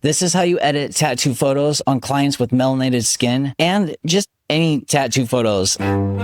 This is how you edit tattoo photos on clients with melanated skin and just any tattoo photos. And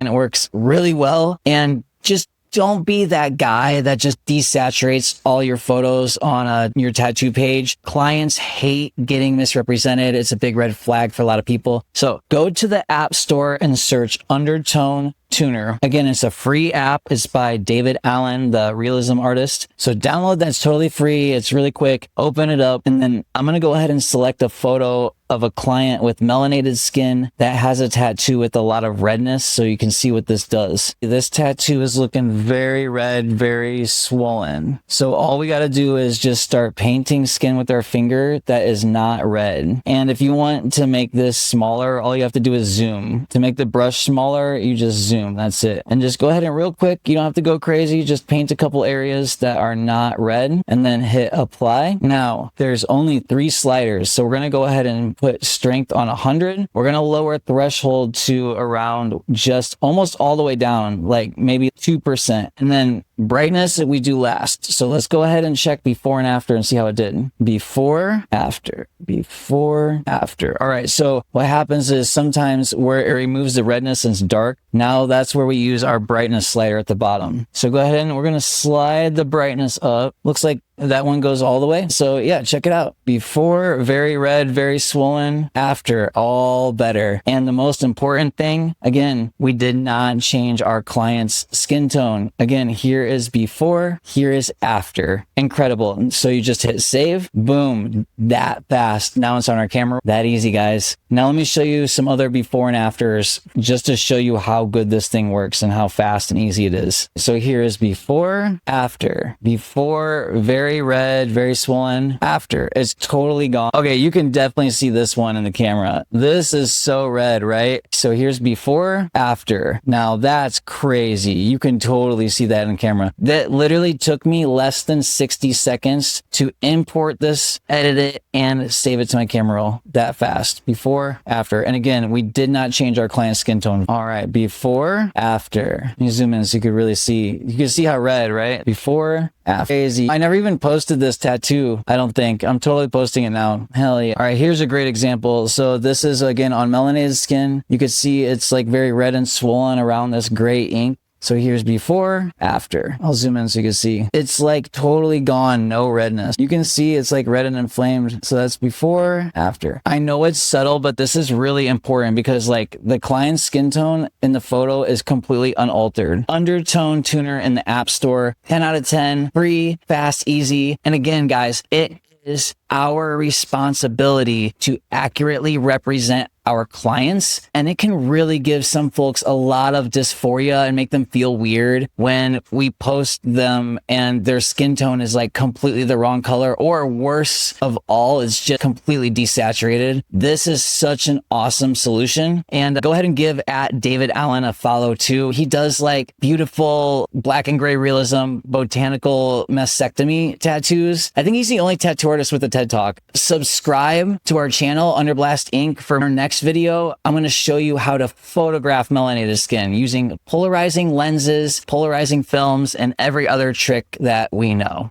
it works really well. And just don't be that guy that just desaturates all your photos on your tattoo page. Clients hate getting misrepresented. It's a big red flag for a lot of people. So go to the App Store and search Undertone Tuner. Again, it's a free app. It's by David Allen, the realism artist. So download that's totally free. It's really quick. Open it up. And then I'm going to go ahead and select a photo of a client with melanated skin that has a tattoo with a lot of redness, so you can see what this does. This tattoo is looking very red, very swollen. So all we got to do is just start painting skin with our finger that is not red. And if you want to make this smaller, all you have to do is zoom. To make the brush smaller, you just zoom. That's it. And just go ahead and real quick, you don't have to go crazy, just paint a couple areas that are not red and then hit apply. Now, there's only 3 sliders, so we're going to go ahead and put strength on 100. We're going to lower threshold to around just almost all the way down, like maybe 2%. And then brightness we do last. So let's go ahead and check before and after and see how it did. Before, after, before, after. All right. So what happens is sometimes where it removes the redness and it's dark, now that's where we use our brightness slider at the bottom. So go ahead and we're going to slide the brightness up. Looks like that one goes all the way. So yeah, check it out. Before, very red, very swollen. After, all better. And the most important thing, again, we did not change our client's skin tone. Again, here is before, here is after. Incredible. So you just hit save, boom, that fast. Now it's on our camera. That easy, guys. Now let me show you some other before and afters just to show you how good this thing works and how fast and easy it is. So here is before, after. Before, very red, very swollen. After, it's totally gone. Okay, you can definitely see this one in the camera. This is so red, right? So here's before, after. Now that's crazy. You can totally see that in camera. That literally took me less than 60 seconds to import this, edit it, and save it to my camera roll that fast. Before, after. And again, we did not change our client's skin tone. All right, before, after. Let me zoom in so you could really see. You can see how red, right? Before, after. Crazy. I never even posted this tattoo, I don't think. I'm totally posting it now. Hell yeah. All right, here's a great example. So this is, again, on melanated skin. You can see it's like very red and swollen around this gray ink. So here's before, after. I'll zoom in so you can see. It's like totally gone, no redness. You can see it's like red and inflamed. So that's before, after. I know it's subtle, but this is really important because like the client's skin tone in the photo is completely unaltered. Undertone Tuner in the App Store, 10 out of 10, free, fast, easy. And again, guys, it is our responsibility to accurately represent our clients, and it can really give some folks a lot of dysphoria and make them feel weird when we post them and their skin tone is like completely the wrong color, or worse of all, it's just completely desaturated. This is such an awesome solution, and go ahead and give at David Allen a follow too. He does like beautiful black and gray realism botanical mastectomy tattoos. I think he's the only tattoo artist with a TED Talk. Subscribe to our channel, Underblast Inc. For our next video, I'm going to show you how to photograph melanated skin using polarizing lenses, polarizing films, and every other trick that we know.